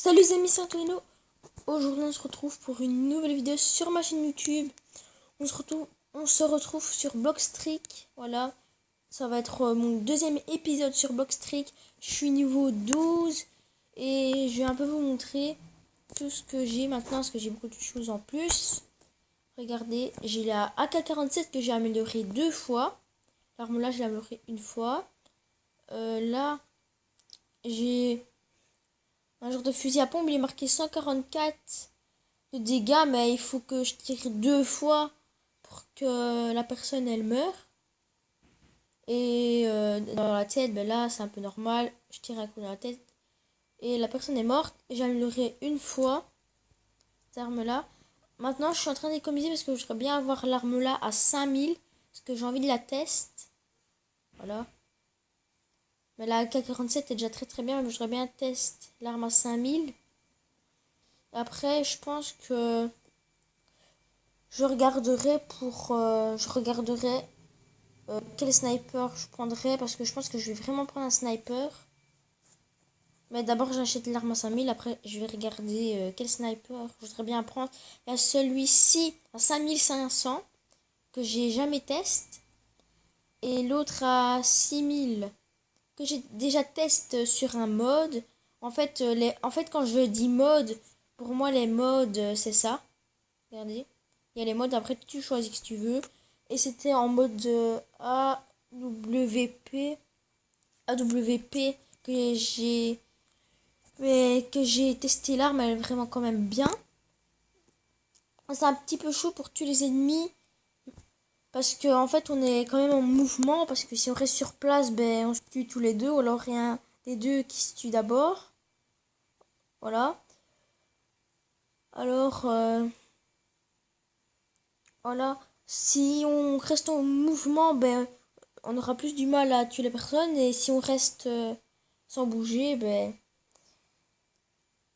Salut les amis, c'est Antonino. Aujourd'hui on se retrouve pour une nouvelle vidéo sur ma chaîne YouTube. On se retrouve sur Blockstreak. Voilà, ça va être mon deuxième épisode sur Blockstreak. Je suis niveau 12 et je vais un peu vous montrer tout ce que j'ai maintenant parce que j'ai beaucoup de choses en plus. Regardez, j'ai la AK-47 que j'ai améliorée 2 fois. L'arme là, je l'ai améliorée une fois. Là, j'ai un genre de fusil à pompe, il est marqué 144 de dégâts, mais il faut que je tire 2 fois pour que la personne elle meure. Et dans la tête, ben là c'est un peu normal, je tire un coup dans la tête et la personne est morte. J'ai amélioré une fois cette arme là. Maintenant je suis en train d'économiser parce que je voudrais bien avoir l'arme là à 5000 parce que j'ai envie de la tester. Voilà. Mais la AK-47 est déjà très très bien, mais je voudrais bien tester l'arme à 5000. Après, je pense que je regarderai quel sniper je prendrai parce que je pense que je vais vraiment prendre un sniper. Mais d'abord, j'achète l'arme à 5000. Après, je vais regarder quel sniper je voudrais bien prendre. Il y a celui-ci à 5500 que j'ai jamais testé. Et l'autre à 6000 que j'ai déjà testé sur un mode. En fait, quand je dis mode, pour moi, les modes, c'est ça. Regardez. Il y a les modes, après tu choisis ce que tu veux. Et c'était en mode AWP. AWP que j'ai testé l'arme, elle est vraiment quand même bien. C'est un petit peu chaud pour tuer les ennemis. Parce qu'en fait on est quand même en mouvement. Parce que si on reste sur place, ben on se tue tous les deux. Ou alors il y a un des deux qui se tue d'abord. Voilà. Alors voilà. Si on reste en mouvement, ben on aura plus du mal à tuer les personnes. Et si on reste sans bouger,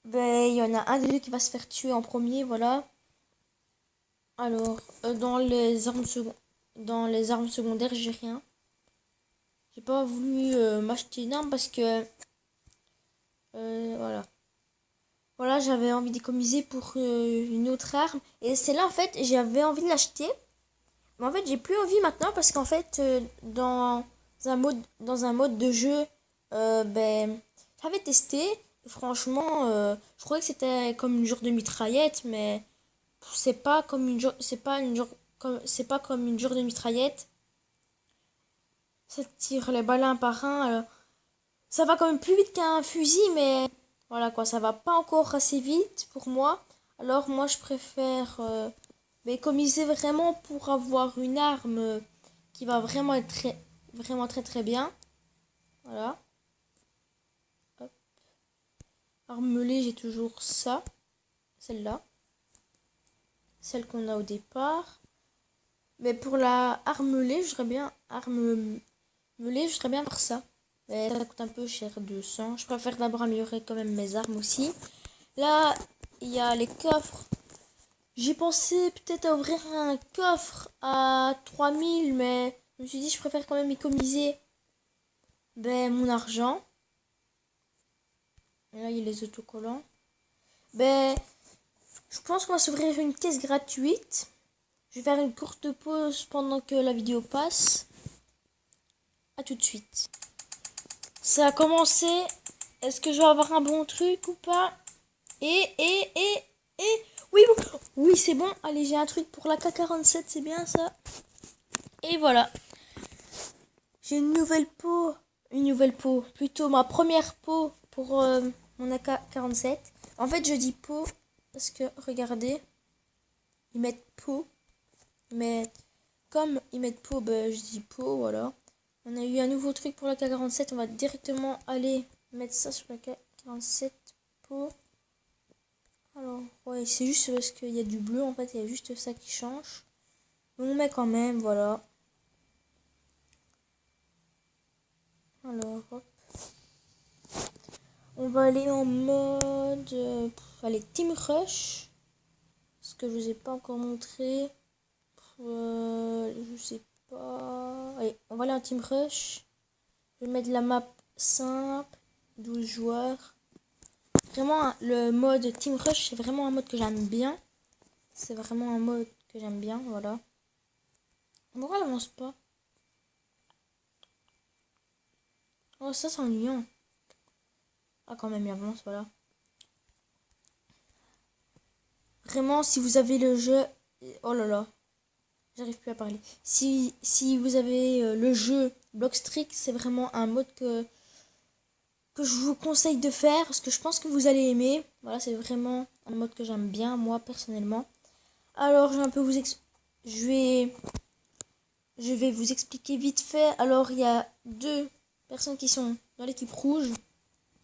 il y en a un des deux qui va se faire tuer en premier, voilà. Alors, dans les armes secondaires, j'ai rien. J'ai pas voulu m'acheter une arme parce que voilà. Voilà, j'avais envie d'économiser pour une autre arme. Et c'est là en fait, j'avais envie de l'acheter. Mais en fait, j'ai plus envie maintenant parce qu'en fait, dans un mode de jeu, j'avais testé. Et franchement, je croyais que c'était comme une genre de mitraillette, mais c'est pas comme une genre de mitraillette. Ça tire les balles un par un. Alors, ça va quand même plus vite qu'un fusil, mais voilà quoi, ça va pas encore assez vite pour moi. Alors moi, je préfère économiser vraiment pour avoir une arme qui va vraiment être vraiment très très bien. Voilà. Hop. Armelée, j'ai toujours ça, celle-là, celle qu'on a au départ. Mais pour la armelée, je voudrais bien avoir ça. Mais ça coûte un peu cher, 200. Je préfère d'abord améliorer quand même mes armes aussi. Là, il y a les coffres. J'ai pensé peut-être à ouvrir un coffre à 3000, mais je me suis dit je préfère quand même économiser mon argent. Et là, il y a les autocollants. Je pense qu'on va s'ouvrir une caisse gratuite. Je vais faire une courte pause pendant que la vidéo passe. A tout de suite. Ça a commencé. Est-ce que je vais avoir un bon truc ou pas? Et... Oui, oui, c'est bon. Allez, j'ai un truc pour la K47, c'est bien ça. Et voilà. J'ai une nouvelle peau. Une nouvelle peau. Plutôt ma première peau pour mon AK-47. En fait, je dis peau parce que, regardez, ils mettent peau. Mais comme ils mettent peau, je dis peau, voilà. On a eu un nouveau truc pour la K47. On va directement aller mettre ça sur la K47 peau. Alors, ouais, c'est juste parce qu'il y a du bleu, en fait, il y a juste ça qui change. Mais on met quand même, voilà. Alors, hop. On va aller en mode... allez, Team Rush. Ce que je vous ai pas encore montré. Je sais pas... Allez, on va aller en Team Rush. Je vais mettre la map simple. 12 joueurs. Vraiment, le mode Team Rush, c'est vraiment un mode que j'aime bien. C'est vraiment un mode que j'aime bien, voilà. Pourquoi elle avance pas? Oh, ça, c'est ennuyant. Ah, quand même, il avance, voilà. Vraiment, si vous avez le jeu... Oh là là. J'arrive plus à parler. Si vous avez le jeu Blockstreak, c'est vraiment un mode que je vous conseille de faire. Parce que je pense que vous allez aimer. Voilà, c'est vraiment un mode que j'aime bien, moi, personnellement. Alors, je vais un peu je vais vous expliquer vite fait. Alors, il y a 2 personnes qui sont dans l'équipe rouge.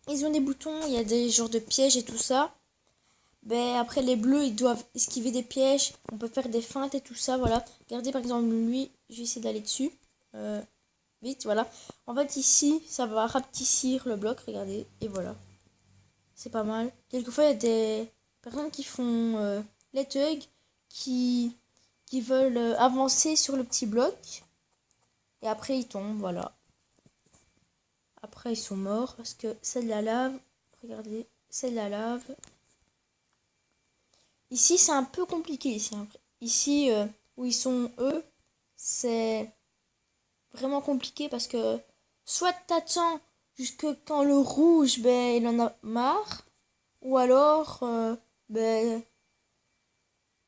Ils ont des boutons, il y a des genres de pièges et tout ça. Ben, après, les bleus, ils doivent esquiver des pièges. On peut faire des feintes et tout ça, voilà. Regardez, par exemple, lui, je vais essayer d'aller dessus. Vite, voilà. En fait, ici, ça va rapetissir le bloc, regardez. Et voilà. C'est pas mal. Quelquefois, il y a des personnes qui font les thugs, qui veulent avancer sur le petit bloc. Et après, ils tombent, voilà. Après, ils sont morts parce que c'est de la lave. Regardez, c'est de la lave. Ici, c'est un peu compliqué. Ici, où ils sont, eux, c'est vraiment compliqué parce que soit t'attends jusque quand le rouge, ben, il en a marre. Ou alors, ben,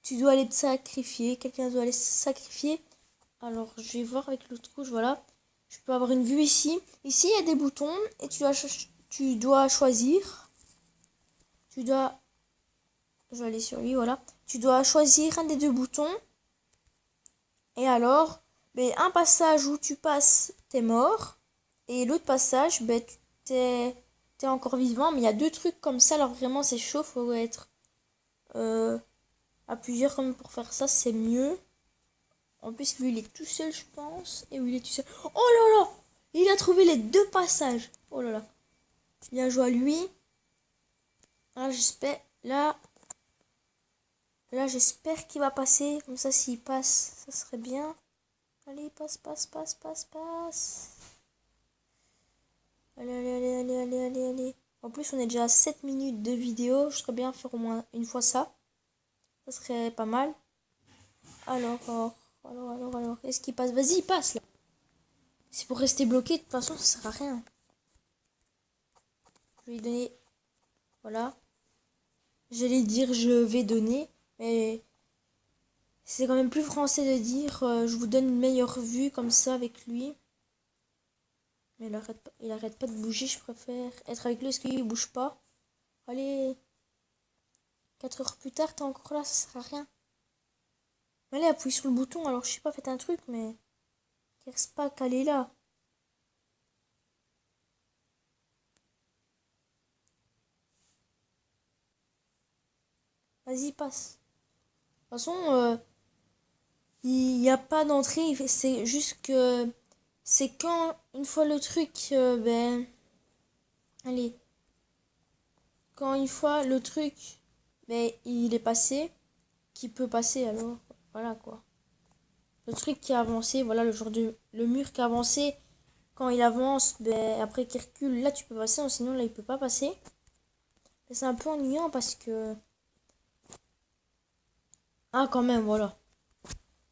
tu dois aller te sacrifier. Quelqu'un doit aller se sacrifier. Alors, je vais voir avec l'autre rouge, voilà. Je peux avoir une vue ici. Ici, il y a des boutons et tu dois choisir. Je vais aller sur lui, voilà. Tu dois choisir un des 2 boutons. Et alors, ben, un passage où tu passes, t'es mort. Et l'autre passage, ben, t'es encore vivant. Mais il y a 2 trucs comme ça. Alors vraiment, c'est chaud. Faut être à plusieurs comme pour faire ça. C'est mieux. En plus, lui, il est tout seul, je pense. Et oui, il est tout seul. Oh là là! Il a trouvé les 2 passages. Oh là là. Bien joué à lui. Ah, j'espère. Là, j'espère qu'il va passer. Comme ça, s'il passe, ça serait bien. Allez, passe. Allez. En plus, on est déjà à 7 minutes de vidéo. Je serais bien faire au moins une fois ça. Ça serait pas mal. Alors. Est-ce qu'il passe? Vas-y, il passe là. C'est pour rester bloqué. De toute façon, ça sert à rien. Je vais lui donner. Voilà. J'allais dire je vais donner. Mais c'est quand même plus français de dire je vous donne une meilleure vue comme ça avec lui. Mais il arrête pas de bouger. Je préfère être avec lui. Est-ce qu'il bouge pas? Allez. 4 heures plus tard, t'es encore là. Ça sert à rien. Allez, appuie sur le bouton. Alors, je sais pas, faites un truc, mais... Reste pas calé là. Vas-y, passe. De toute façon, il n'y a pas d'entrée. C'est juste que... C'est quand, une fois le truc, ben... Allez. Quand une fois le truc, ben, il est passé, qu'il peut passer, alors... Voilà, quoi. Le truc qui a avancé, voilà, le mur qui a avancé, quand il avance, ben, après qu'il recule, là tu peux passer, sinon là il peut pas passer. Mais c'est un peu ennuyant parce que... Ah, quand même, voilà.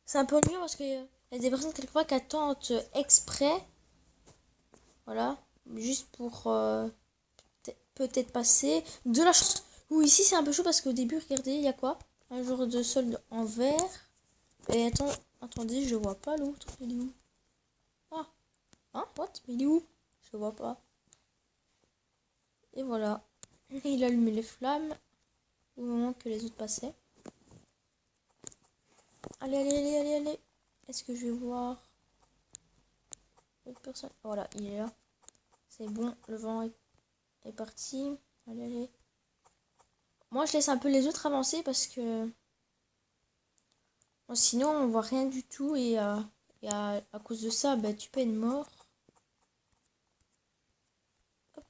C'est un peu ennuyant parce qu'il y a des personnes quelquefois qui attendent exprès, voilà, juste pour peut-être passer. De la chance. Ou ici c'est un peu chaud parce qu'au début, regardez, il y a quoi? Un genre de solde en vert. Et attendez, je vois pas l'autre. Il est où? Ah, hein, what? Mais il est où? Je vois pas. Et voilà. Il allume les flammes au moment que les autres passaient. Allez. Est-ce que je vais voir l'autre personne? Voilà, il est là. C'est bon, le vent est parti. Allez. Moi, je laisse un peu les autres avancer parce que... Bon, sinon, on voit rien du tout et à cause de ça, bah, tu peux être mort. Hop,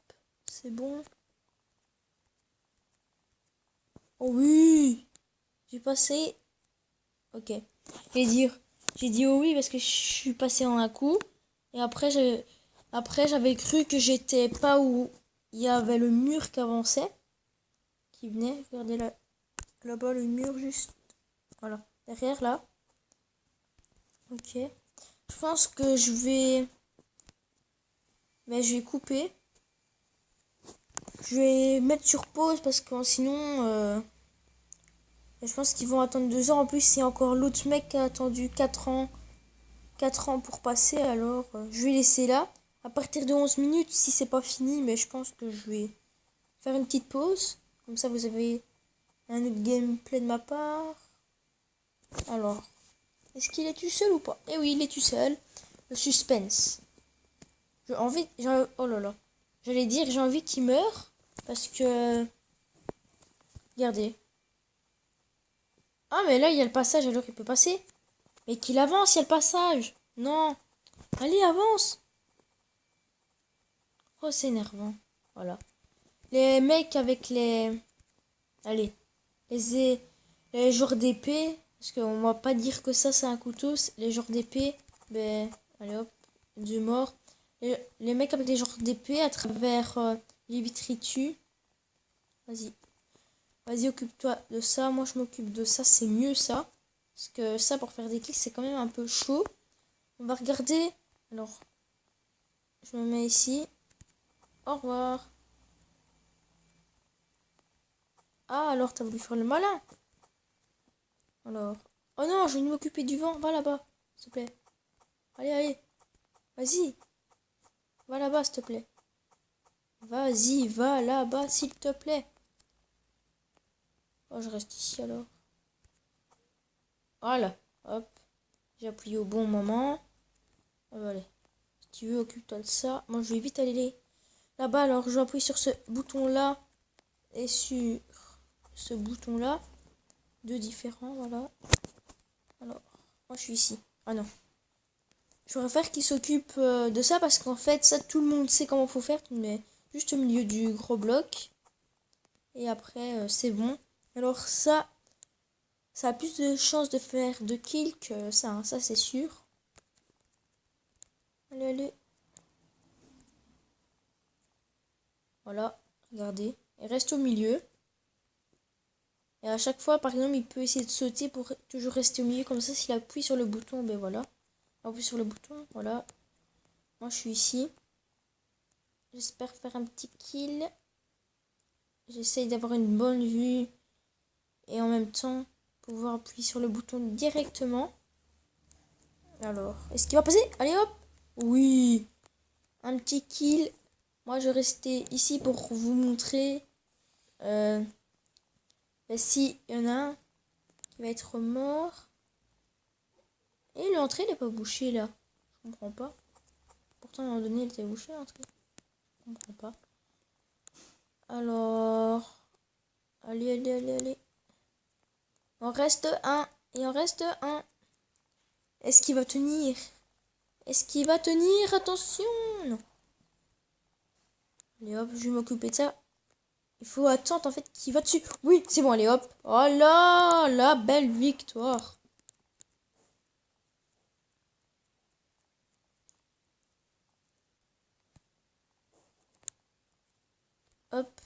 c'est bon. Oh oui! J'ai passé... Ok. J'ai dit oh oui parce que je suis passé en un coup. Et après, j'avais cru que j'étais pas où il y avait le mur qui avançait. qui venait. Regardez là-bas le mur juste. Voilà. Derrière là. Ok. Je pense que je vais... Mais je vais couper. Je vais mettre sur pause parce que sinon... je pense qu'ils vont attendre 2 ans. En plus, c'est encore l'autre mec qui a attendu 4 ans. 4 ans pour passer. Alors, je vais laisser là. À partir de 11 minutes, si c'est pas fini. Mais je pense que je vais faire une petite pause. Comme ça, vous avez un autre gameplay de ma part. Alors, est-ce qu'il est tout seul ou pas? Eh oui, il est tout seul. Le suspense. Oh là là. J'allais dire, j'ai envie qu'il meure. Parce que... Regardez. Ah, mais là, il y a le passage, alors il peut passer. Mais qu'il avance, il y a le passage. Non. Allez, avance. Oh, c'est énervant. Voilà. Les mecs avec les... Allez. Les genres d'épée. Parce qu'on va pas dire que ça, c'est un couteau. Les genres d'épée. Ben, allez hop. Du mort. Les mecs avec les genres d'épée à travers les vitritus. Vas-y. Vas-y, occupe-toi de ça. Moi, je m'occupe de ça. C'est mieux, ça. Parce que ça, pour faire des clics, c'est quand même un peu chaud. On va regarder. Alors, je me mets ici. Au revoir. Ah, alors, t'as voulu faire le malin. Alors. Oh non, je vais m'occuper du vent. Va là-bas, s'il te plaît. Allez, allez. Vas-y. Va là-bas, s'il te plaît. Vas-y, va là-bas, s'il te plaît. Oh, je reste ici, alors. Voilà. Hop. J'ai appuyé au bon moment. Allez. Si tu veux, occupe-toi de ça. Moi, je vais vite aller là-bas. Alors, je vais appuyer sur ce bouton-là. Et sur ce bouton-là. Deux différents, voilà. Alors, moi, je suis ici. Ah non. Je préfère qu'il s'occupe de ça parce qu'en fait, ça, tout le monde sait comment faut faire. Tu mets juste au milieu du gros bloc. Et après, c'est bon. Alors, ça a plus de chances de faire de kills que ça, hein, ça c'est sûr. Allez, allez. Voilà, regardez. Il reste au milieu. Et à chaque fois, par exemple, il peut essayer de sauter pour toujours rester au milieu. Comme ça, s'il appuie sur le bouton, ben voilà. Il appuie sur le bouton, voilà. Moi, je suis ici. J'espère faire un petit kill. J'essaye d'avoir une bonne vue. Et en même temps, pouvoir appuyer sur le bouton directement. Alors, est-ce qu'il va passer? Allez, hop. Oui. Un petit kill. Moi, je restais ici pour vous montrer. Si, il y en a un qui va être mort. Et l'entrée n'est pas bouchée, là. Je comprends pas. Pourtant, à un moment donné, elle était bouchée, l'entrée. Je comprends pas. Alors... Allez, allez, allez, allez. Il en reste un. Il en reste un. Est-ce qu'il va tenir? Est-ce qu'il va tenir? Attention! Non. Allez hop, je vais m'occuper de ça. Il faut attendre en fait qu'il va dessus. Oui, c'est bon, allez hop. Oh là, la belle victoire. Hop.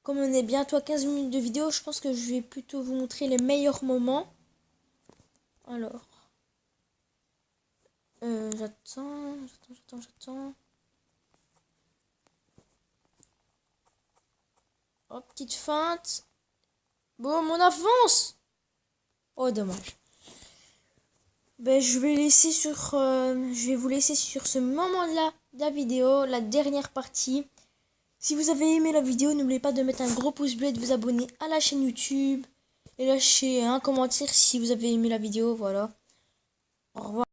Comme on est bientôt à 15 minutes de vidéo, je pense que je vais plutôt vous montrer les meilleurs moments. Alors. J'attends. Oh, petite feinte. Bon, on avance. Oh, dommage. Ben, je vais vous laisser sur ce moment-là de la vidéo, la dernière partie. Si vous avez aimé la vidéo, n'oubliez pas de mettre un gros pouce bleu et de vous abonner à la chaîne YouTube. Et lâcher un commentaire si vous avez aimé la vidéo, voilà. Au revoir.